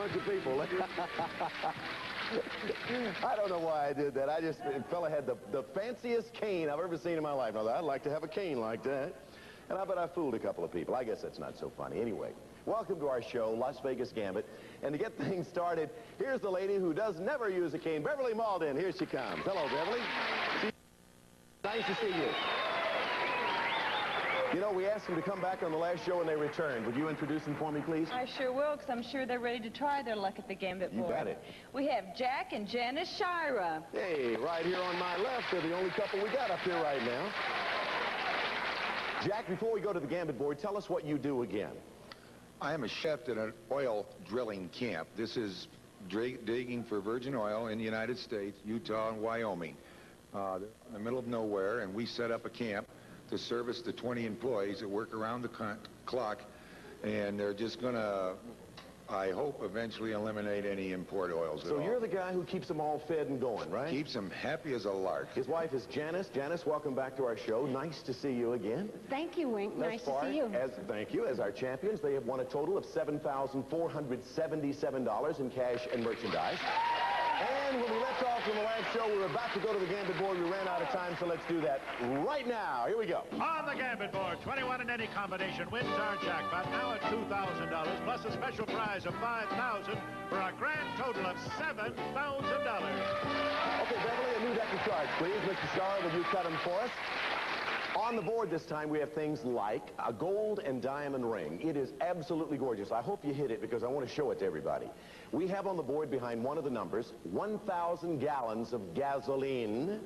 bunch of people. I don't know why I did that. The fella had the fanciest cane I've ever seen in my life. Now, I'd like to have a cane like that. And I bet I fooled a couple of people. I guess that's not so funny. Anyway, welcome to our show, Las Vegas Gambit. And to get things started, here's the lady who does never use a cane, Beverly Malden. Here she comes. Hello, Beverly. Nice to see you. You know, we asked them to come back on the last show and they returned. Would you introduce them for me, please? I sure will, because I'm sure they're ready to try their luck at the Gambit board. You bet it. We have Jack and Janice Shira. Hey, right here on my left, they're the only couple we got up here right now. Jack, before we go to the Gambit board, tell us what you do again. I am a chef at an oil drilling camp. This is digging for virgin oil in the United States, Utah, and Wyoming. In the middle of nowhere, and we set up a camp to service the 20 employees that work around the clock, and they're just going to, I hope, eventually eliminate any import oils at all. So you're the guy who keeps them all fed and going, right? Keeps them happy as a lark. His wife is Janice. Janice, welcome back to our show. Nice to see you again. Thank you, Wink. Nice to see you. Thank you. As our champions, they have won a total of $7,477 in cash and merchandise. And when we left off from the last show, we were about to go to the Gambit board. We ran out of time, so let's do that right now. Here we go. On the Gambit board, 21 in any combination wins our jackpot, now at $2,000, plus a special prize of $5,000 for a grand total of $7,000. Okay, Beverly, a new deck of cards, please. Mr. Shar, will you cut them for us? On the board this time, we have things like a gold and diamond ring. It is absolutely gorgeous. I hope you hit it because I want to show it to everybody. We have on the board behind one of the numbers 1,000 gallons of gasoline.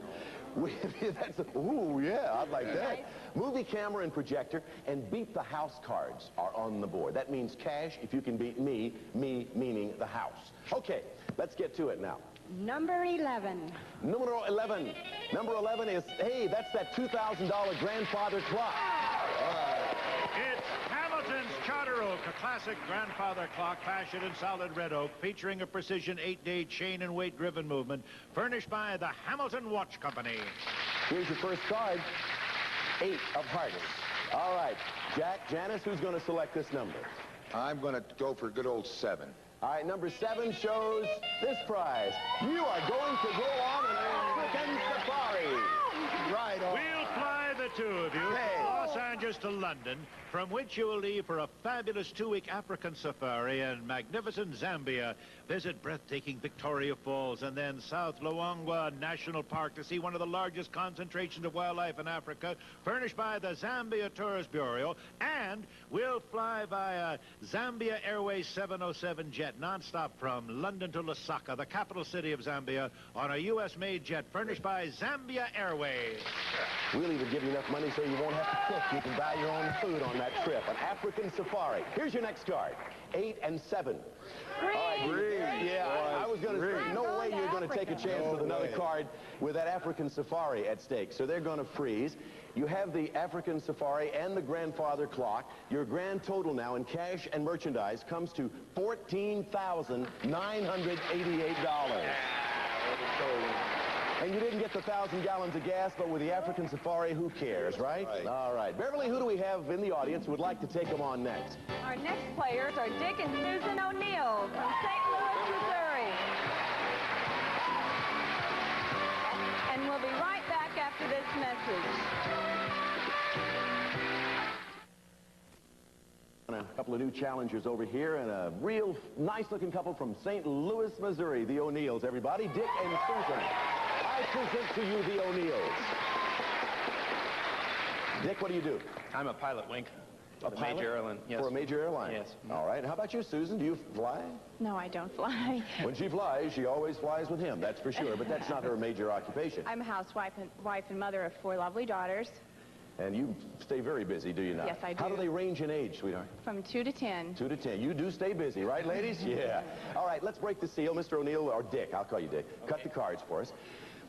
Ooh, yeah, I'd like that. Movie camera and projector, and beat the house cards are on the board. That means cash if you can beat me meaning the house. Okay, let's get to it now. Number 11. Numero 11. Number 11 is, hey, that's that $2,000 grandfather clock. It's Hamilton's Charter Oak, a classic grandfather clock fashioned in solid red oak, featuring a precision 8-day chain and weight driven movement, furnished by the Hamilton Watch Company. Here's your first card, 8 of hearts. All right, Jack, Janice, who's going to select this number? I'm going to go for good old 7. All right, number 7 shows this prize. You are going to go on an African safari. Right on. We'll fly the two of you from Los Angeles to London, from which you will leave for a fabulous 2-week African safari in magnificent Zambia. Visit breathtaking Victoria Falls and then South Luangwa National Park to see one of the largest concentrations of wildlife in Africa, furnished by the Zambia Tourist Bureau. And we'll fly via Zambia Airways 707 jet nonstop from London to Lusaka, the capital city of Zambia, on a U.S.-made jet furnished by Zambia Airways. We'll even give you enough money so you won't have to cook. You can buy your own food on that trip. An African safari. Here's your next card. 8 and 7. Green. All right, green. Yeah, I was going to say, no way you're going to take a chance with another card with that African safari at stake. So they're going to freeze. You have the African safari and the grandfather clock. Your grand total now in cash and merchandise comes to $14,988. And you didn't get the 1,000 gallons of gas, but with the African safari, who cares, right? All right. Beverly, who do we have in the audience who would like to take them on next? Our next players are Dick and Susan O'Neill from St. Louis, Missouri. And we'll be right back after this message. A couple of new challengers over here and a real nice-looking couple from St. Louis, Missouri, the O'Neills. Everybody, Dick and Susan. I present to you the O'Neills. Dick, what do you do? I'm a pilot, Wink. A pilot? Major airline, yes. For a major airline? Yes. All right. How about you, Susan? Do you fly? No, I don't fly. When she flies, she always flies with him, that's for sure. But that's not her major occupation. I'm a housewife and wife and mother of 4 lovely daughters. And you stay very busy, do you not? Yes, I do. How do they range in age, sweetheart? From 2 to 10. 2 to 10. You do stay busy, right, ladies? Yeah. All right, let's break the seal. Mr. O'Neill, or Dick, I'll call you Dick. Okay. Cut the cards for us.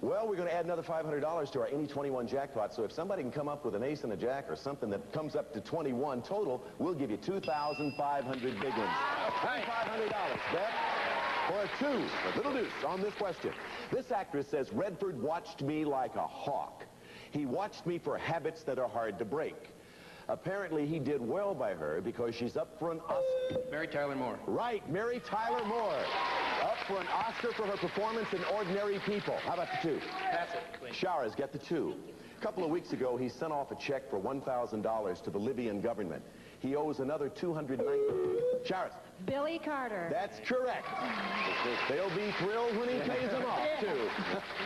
Well, we're going to add another $500 to our Any 21 jackpot, so if somebody can come up with an ace and a jack or something that comes up to 21 total, we'll give you 2,500 big ones. $2,500, bet, for a 2, a little deuce on this question. This actress says, Redford watched me like a hawk. He watched me for habits that are hard to break. Apparently, he did well by her because she's up for an Oscar. Mary Tyler Moore. Right, Mary Tyler Moore. Up for an Oscar for her performance in Ordinary People. How about the two? Pass it, please. Shara's get the two. A couple of weeks ago, he sent off a check for $1,000 to the Libyan government. He owes another $290. Shara's. Billy Carter. That's correct. They'll be thrilled when he pays them off, too.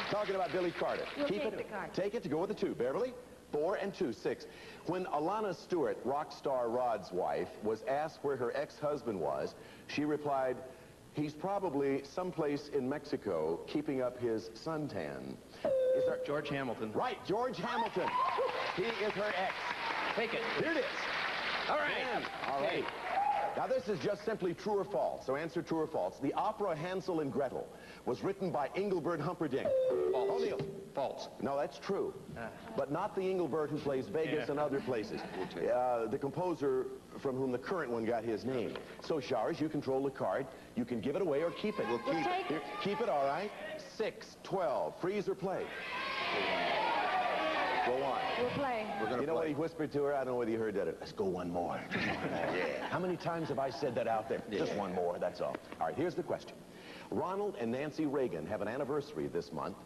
Talking about Billy Carter. We'll Keep take it. the card. Take it to go with the two. Beverly? 4 and 2, 6. When Alana Stewart, rock star Rod's wife, was asked where her ex-husband was, she replied, he's probably someplace in Mexico keeping up his suntan. Is there... George Hamilton. Right, George Hamilton. He is her ex. Take it. Here it is. All right. All right. Now, this is just simply true or false, so answer true or false. The opera Hansel and Gretel was written by Engelbert Humperdinck. False. O'Neill. False. No, that's true. But not the Engelbert who plays Vegas and other places. The composer from whom the current one got his name. So, Showers, you control the card. You can give it away or keep it. We'll take it. Here, keep it, all right? 6, 12. Freeze or play? Go on. We'll play. You know what he whispered to her? I don't know whether you heard that. Let's go one more. Just one more. Yeah. How many times have I said that out there? Just one more, that's all. All right, here's the question. Ronald and Nancy Reagan have an anniversary this month.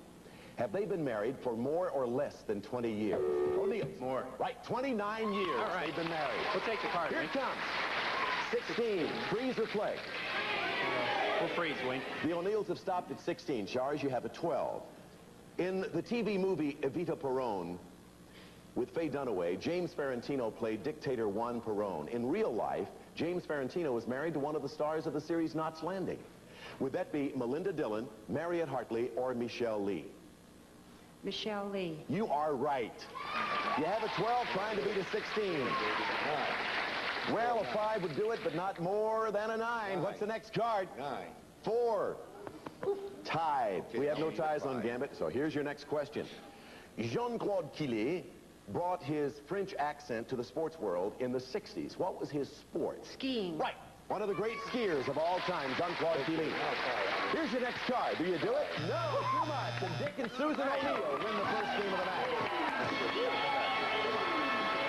Have they been married for more or less than 20 years? O'Neill. More. Right, 29 years All right. they've been married. We'll take the card, Here Wink. it comes. 16. Freeze or play? We'll freeze, Wink. The O'Neills have stopped at 16. Shars, you have a 12. In the TV movie Evita Peron, with Faye Dunaway, James Ferrantino played dictator Juan Perón. In real life, James Ferrantino was married to one of the stars of the series Knots Landing. Would that be Melinda Dillon, Mariette Hartley, or Michelle Lee? Michelle Lee. You are right. You have a 12 trying to beat a 16. Well, a 5 would do it, but not more than a 9. What's the next card? 9. 4. Tied. We have no ties on Gambit, so here's your next question. Jean-Claude Killy brought his French accent to the sports world in the 60s. What was his sport? Skiing. Right. One of the great skiers of all time, Jean-Claude Killy. Here's your next card. Do you do it? No, too much. And Dick and Susan O'Neill win the first game of the match.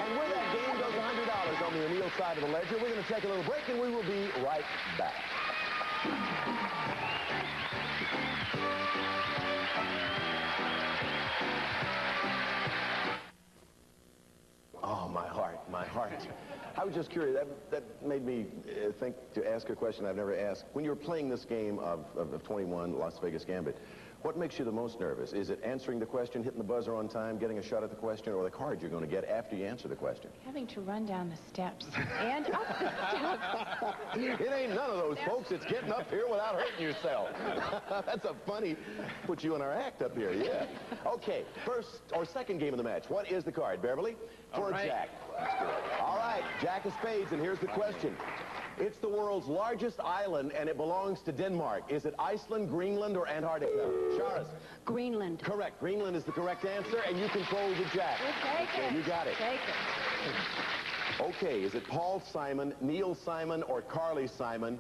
And with that game goes $100 on the O'Neill side of the ledger. We're going to take a little break, and we will be right back. Oh, my heart, my heart. I was just curious. That made me think to ask a question I've never asked. When you're playing this game of 21, Las Vegas Gambit, what makes you the most nervous? Is it answering the question, hitting the buzzer on time, getting a shot at the question, or the card you're going to get after you answer the question? Having to run down the steps and up the steps. It ain't none of those, folks. It's getting up here without hurting yourself. That's a funny, put you in our act up here, yeah. Okay, first or second game of the match. What is the card, Beverly? For Jack. All right, Jack of spades, and here's the question. It's the world's largest island, and it belongs to Denmark. Is it Iceland, Greenland, or Antarctica? Sharas. Greenland. Correct. Greenland is the correct answer, and you control the Jack. We'll take it. You got it. Take it. Okay, is it Paul Simon, Neil Simon, or Carly Simon?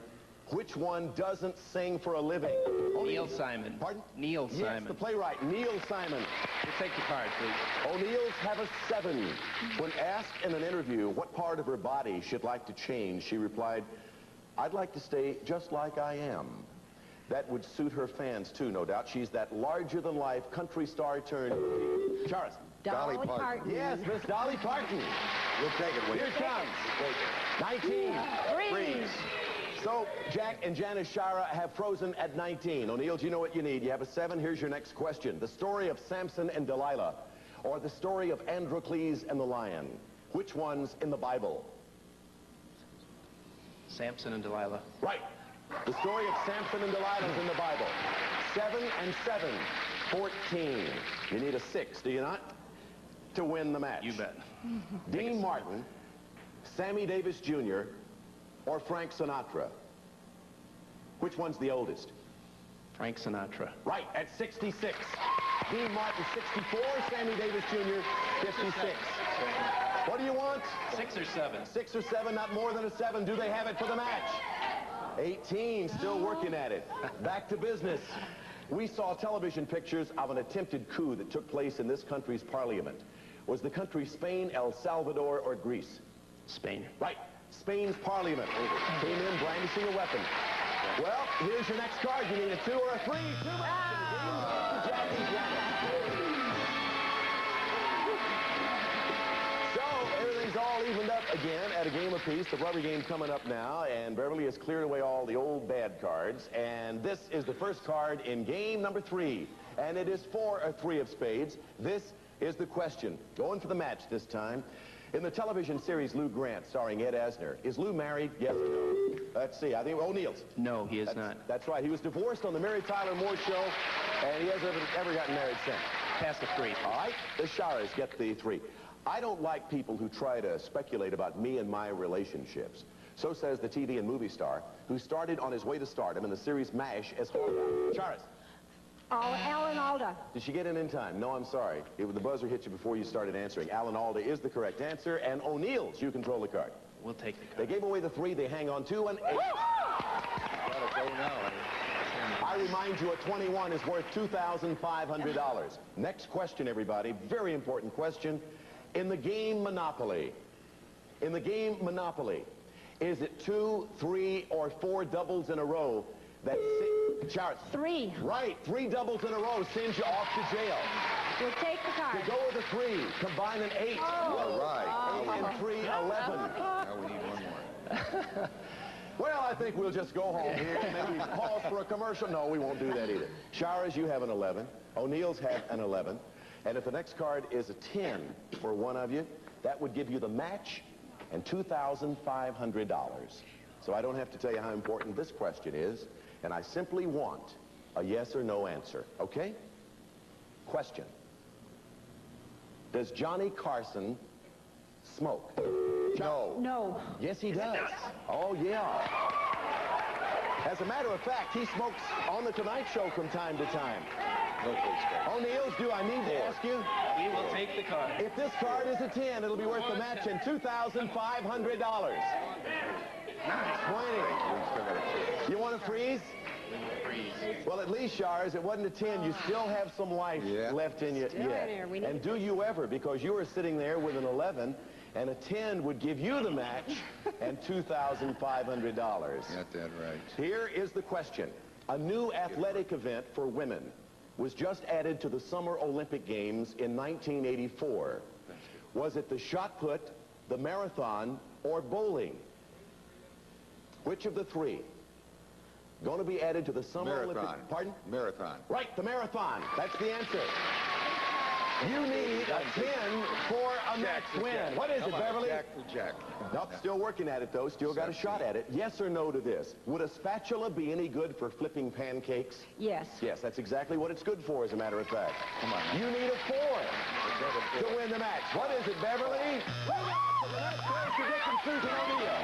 Which one doesn't sing for a living? Neil Simon. Pardon? Neil Simon. Yes, the playwright, Neil Simon. We'll take the card, please. O'Neills have a 7. When asked in an interview what part of her body she'd like to change, she replied, I'd like to stay just like I am. That would suit her fans, too, no doubt. She's that larger-than-life country star turned... Charis. Dolly Parton. Yes, Miss Dolly Parton. We'll take it, Wink. Here it comes. 19. Freeze. So, Jack and Janice Shara have frozen at 19. O'Neill, do you know what you need? You have a 7. Here's your next question. The story of Samson and Delilah, or the story of Androcles and the lion. Which one's in the Bible? Samson and Delilah. Right. The story of Samson and Delilah is in the Bible. 7 and 7. 14. You need a 6, do you not? To win the match. You bet. Dean Martin, Sammy Davis Jr., or Frank Sinatra? Which one's the oldest? Frank Sinatra. Right, at 66. Dean Martin, 64. Sammy Davis Jr., 56. What do you want? 6 or 7. 6 or 7, not more than a 7. Do they have it for the match? 18, still working at it. Back to business. We saw television pictures of an attempted coup that took place in this country's parliament. Was the country Spain, El Salvador, or Greece? Spain. Right. Spain's parliament came in brandishing a weapon. Well, here's your next card. You need a 2 or a 3. 2 matches. Jack and Janet. So everything's all evened up again at a game apiece. The rubber game coming up now, and Beverly has cleared away all the old bad cards. And this is the first card in game number 3, and it is for a 3 of spades. This is the question. Going for the match this time. In the television series Lou Grant, starring Ed Asner, is Lou married? Yes or no? Let's see. I think O'Neill's. No, he is not. That's right. He was divorced on the Mary Tyler Moore Show, and he hasn't ever gotten married since. Pass the 3. All right. The Shires get the 3. I don't like people who try to speculate about me and my relationships. So says the TV and movie star who started on his way to stardom in the series MASH as Hulda. Shires. Alan Alda. Did she get in time? No, I'm sorry. The buzzer hit you before you started answering. Alan Alda is the correct answer, and O'Neill's, you control the card. We'll take the card. They gave away the 3. They hang on 2 and 8. Let it go now. I remind you, a 21 is worth $2,500. Next question, everybody. Very important question. In the game Monopoly, is it 2, 3, or 4 doubles in a row that Charles? 3. Right, 3 doubles in a row sends you off to jail. We'll take the card. To go with a 3, combine an 8. All right. 8 and 3, 11. Now we need one more. Well, I think we'll just go home here. Maybe pause for a commercial. No, we won't do that either. Shires, you have an 11. O'Neill's have an 11. And if the next card is a 10 for one of you, that would give you the match and $2,500. So I don't have to tell you how important this question is, and I simply want a yes or no answer, okay? Question. Does Johnny Carson smoke? No. No. Yes, he does. Oh, yeah. As a matter of fact, he smokes on the Tonight Show from time to time. O'Neill's, do I need to ask you? We will take the card. If this card is a 10, it'll be worth the match and $2,500. 20. You want to freeze? Well, at least, Shars, it wasn't a 10. You still have some life left in you. And do you ever, because you were sitting there with an 11, and a 10 would give you the match and $2,500. Got that right. Here is the question. A new athletic event for women was just added to the Summer Olympic Games in 1984. Was it the shot put, the marathon, or bowling? Which of the 3? Going to be added to the Summer Olympic... Pardon? Marathon. Right, the marathon. That's the answer. You need a 10 for a match win. What is it, Beverly? Jack for Jack. Nope, still working at it, though. Still got a shot at it. Yes or no to this? Would a spatula be any good for flipping pancakes? Yes. Yes, that's exactly what it's good for, as a matter of fact. Come on. You need a 4 to win the match. What is it, Beverly? The match goes to Dick and Susan O'Neill.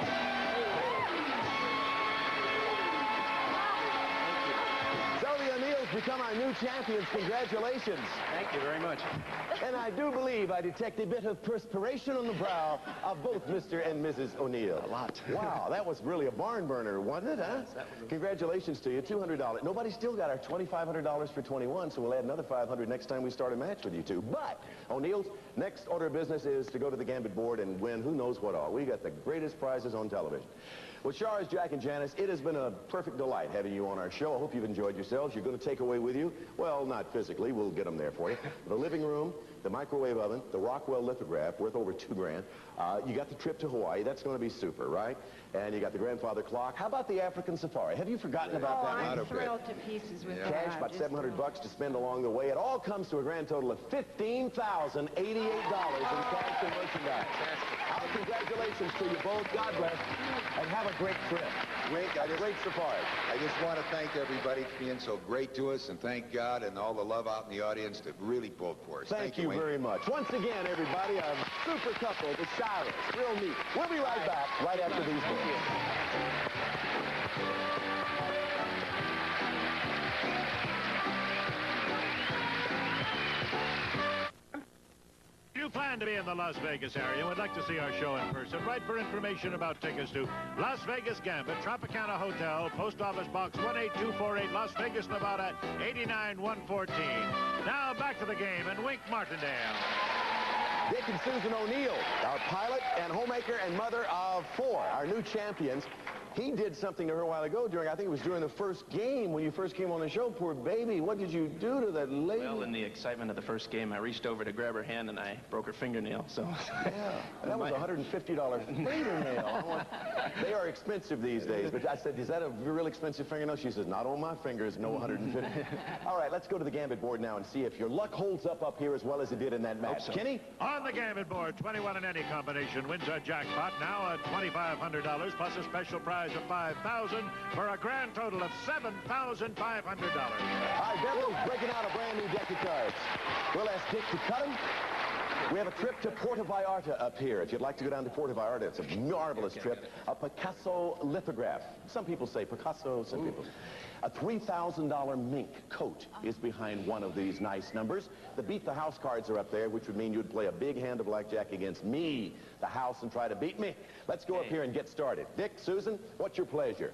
Become our new champions. Congratulations. Thank you very much. And I do believe I detect a bit of perspiration on the brow of both Mr. and Mrs. O'Neill. A lot. Wow, that was really a barn burner, wasn't it, huh? Yes, Congratulations to you. $200. Nobody's still got our $2,500 for 21, so we'll add another $500 next time we start a match with you two. But, O'Neill's next order of business is to go to the Gambit board and win who knows what all. We got the greatest prizes on television. Well, Shars, Jack, and Janice, it has been a perfect delight having you on our show. I hope you've enjoyed yourselves. You're going to take away with you, well, not physically, we'll get them there for you, the living room, the microwave oven, the Rockwell lithograph, worth over $2 grand. You got the trip to Hawaii. That's going to be super, right? And you got the grandfather clock. How about the African safari? Have you forgotten about that? I'm thrilled to pieces with that. Cash, about $700 to spend along the way. It all comes to a grand total of $15,088 in cash and merchandise. Our congratulations to you both. God bless. And have a great trip. Great safari. I just want to thank everybody for being so great to us, and thank God and all the love out in the audience that really pulled for us. Thank you very much. Once again, everybody, a super couple, the Shires. Real neat. We'll be right back right after these words. If you plan to be in the Las Vegas area and would like to see our show in person, write for information about tickets to Las Vegas Gambit, Tropicana Hotel, Post Office Box 18248, Las Vegas, Nevada, 89114. Now back to the game and Wink Martindale. Dick and Susan O'Neill, our pilot and homemaker and mother of 4, our new champions. He did something to her a while ago I think it was during the first game when you first came on the show. Poor baby, what did you do to that lady? Well, in the excitement of the first game, I reached over to grab her hand and I broke her fingernail, so... Yeah, that was a $150 fingernail. They are expensive these days, but I said, is that a real expensive fingernail? She says, not on my fingers, no 150. All right, let's go to the Gambit board now and see if your luck holds up here as well as it did in that match. So. Kenny? On the Gambit board, 21 in any combination wins a jackpot, now at $2,500, plus a special prize of $5,000 for a grand total of $7,500. All right, Beverly's breaking out a brand new deck of cards. We'll ask Dick to cut them. We have a trip to Puerto Vallarta up here. If you'd like to go down to Puerto Vallarta, it's a marvelous trip. A Picasso lithograph. Some people say Picasso, some people. A $3,000 mink coat is behind one of these nice numbers. The Beat the House cards are up there, which would mean you'd play a big hand of blackjack against me, the house, and try to beat me. Let's go up here and get started. Dick, Susan, what's your pleasure?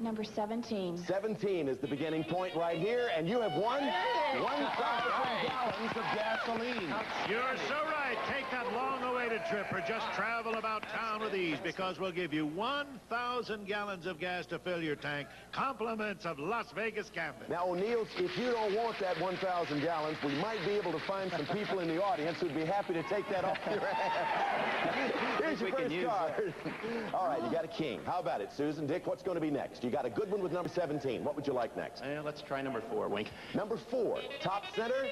Number 17. 17 is the beginning point right here, and you have won 1,000 gallons of gasoline. You're so right. Take that long-awaited trip or just travel about town with ease, because we'll give you 1,000 gallons of gas to fill your tank. Compliments of Las Vegas Gambit. Now, O'Neill, if you don't want that 1,000 gallons, we might be able to find some people in the audience who'd be happy to take that off your hands. Here's your first card. All right, you got a king. How about it, Susan? Dick, what's going to be next? You got a good one with number 17. What would you like next? Let's try number 4, Wink. Number 4, top center,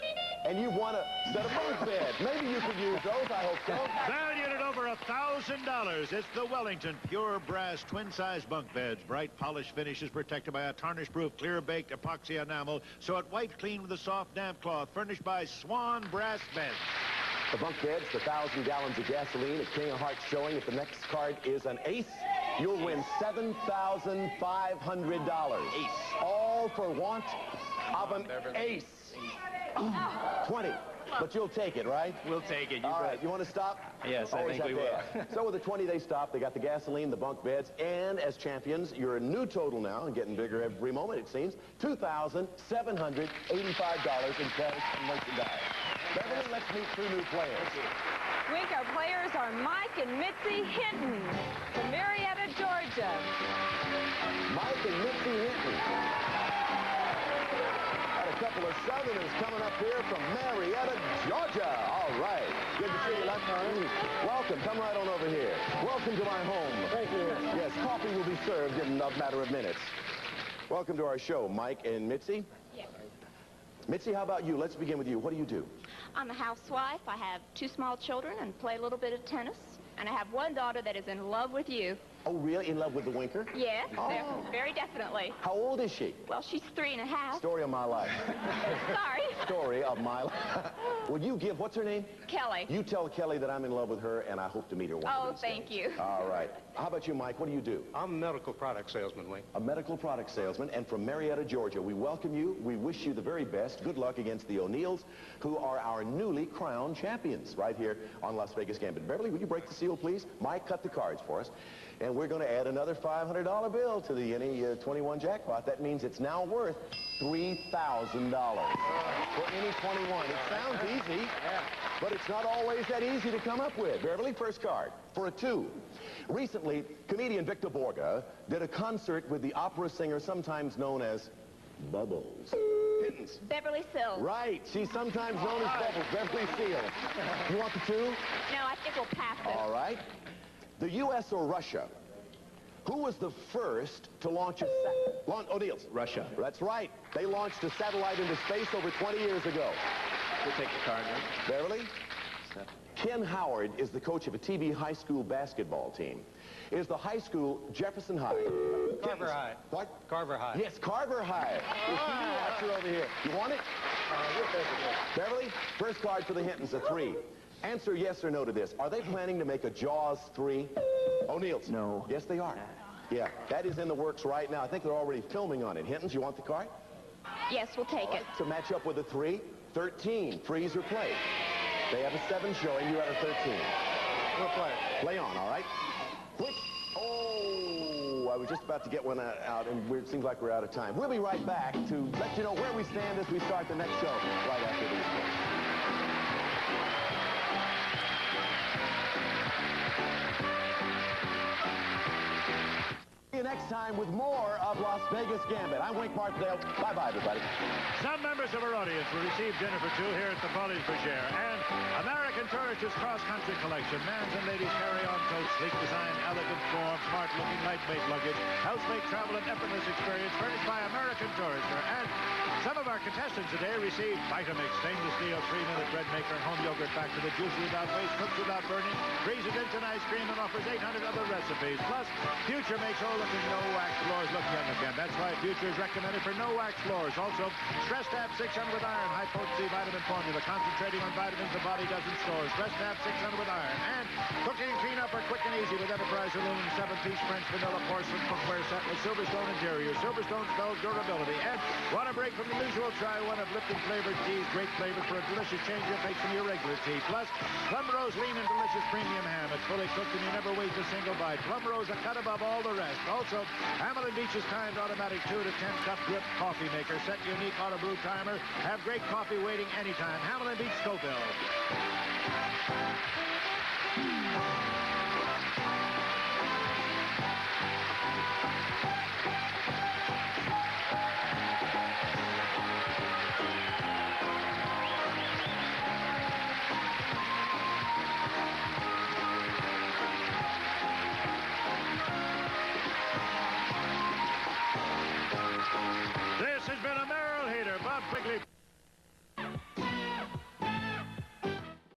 and you want a set of bunk beds. Maybe you could use those, I hope so. Valued at over $1,000, it's the Wellington Pure Brass Twin-Size Bunk Beds. Bright polished finishes protected by a tarnish-proof, clear-baked epoxy enamel, so it wipes clean with a soft, damp cloth, furnished by Swan Brass Beds. The bunk beds, the 1,000 gallons of gasoline, a King of Hearts showing. If the next card is an ace, you'll win $7,500. Ace. All for want of an ace. 20. But you'll take it, right? We'll take it. All right, you want to stop? Yes, I think we will. So with the 20, they stopped. They got the gasoline, the bunk beds, and as champions, you're a new total now, and getting bigger every moment, it seems, $2,785 in cash and merchandise. Beverly, let's meet 2 new players. Wink, our players are Mike and Mitzi Hinton from Marietta, Georgia. Mike and Mitzi Hinton. Got a couple of Southerners coming up here from Marietta, Georgia. All right. Good to see you, Lefty. Welcome. Come right on over here. Welcome to my home. Thank you. Yes, coffee will be served in a matter of minutes. Welcome to our show, Mike and Mitzi. Yes. Mitzi, how about you? Let's begin with you. What do you do? I'm a housewife. I have 2 small children and play a little bit of tennis. And I have one daughter that is in love with you. Oh, really? In love with the Winker? Yes, Oh. very definitely. How old is she? Well, she's 3 1/2. Story of my life. Sorry. Story of my life. Will you give, what's her name? Kelly. You tell Kelly that I'm in love with her, and I hope to meet her one Oh, of these thank days. you. All right. How about you, Mike? What do you do? I'm a medical product salesman, Wink. A medical product salesman, and from Marietta, Georgia. We welcome you. We wish you the very best. Good luck against the O'Neills, who are our newly crowned champions right here on Las Vegas Gambit. Beverly, will you break the seal, please? Mike, cut the cards for us. And we're going to add another $500 bill to the NE21 jackpot. That means it's now worth $3,000 for any 21. It sounds easy, but it's not always that easy to come up with. Beverly, first card for a 2. Recently, comedian Victor Borga did a concert with the opera singer sometimes known as Bubbles. Hittens. Beverly Sills. Right. She's sometimes known as Bubbles. Beverly Seal. You want the 2? No, I think we'll pass it. All right. The U.S. or Russia? Who was the first to launch a O'Neill's. Russia. That's right. They launched a satellite into space over 20 years ago. We'll take the card. Beverly? Ken Howard is the coach of a TV high school basketball team. Is the high school Jefferson High? Carver High. What? Carver High. Yes, Carver High. Watch it over here. You want it? Beverly, first card for the Hintons, a 3. Answer yes or no to this. Are they planning to make a Jaws 3? O'Neill's? No. Yes, they are. Yeah, that is in the works right now. I think they're already filming on it. Hintons, you want the card? Yes, we'll take it. To match up with a 3, 13, freeze or play. They have a 7 showing, you have a 13. We'll play. Play on, all right? Which, oh, I was just about to get one out, and it seems like we're out of time. We'll be right back to let you know where we stand as we start the next show right after these things. next time with more of Las Vegas Gambit. I'm Wink Martindale. Bye-bye, everybody. Some members of our audience will receive dinner for two here at the Follies Bergère. And American Tourist's cross-country collection. Men's and ladies carry-on totes, sleek design, elegant form, smart-looking, lightweight luggage. Helps make travel an effortless experience, furnished by American Tourister. And some of our contestants today received Vitamix, stainless steel 3-minute bread maker and home yogurt back to the juicy without waste, cooks without burning, freezes instant ice cream, and offers 800 other recipes. Plus, Future makes old-looking no-wax floors look young again. That's why Future is recommended for no-wax floors. Also, Stress Tab 600 with iron, high-potency vitamin formula, concentrating on vitamins the body doesn't store. Stress Tab 600 with iron. And cooking and cleanup are quick and easy with Enterprise aluminum 7-piece French vanilla porcelain cookware set with Silverstone interior. Silverstone spells durability. And want a break from the usual? Try one of Lipton flavored teas. Great flavor for a delicious change of pace from your regular tea. Plus, Plum Rose lean and delicious premium ham. It's fully cooked and you never waste a single bite. Plum Rose a cut above all the rest. Also, Hamilton Beach's timed automatic 2 to 10 cup drip coffee maker. Set unique auto brew timer. Have great coffee waiting anytime. Hamilton Beach Scoville.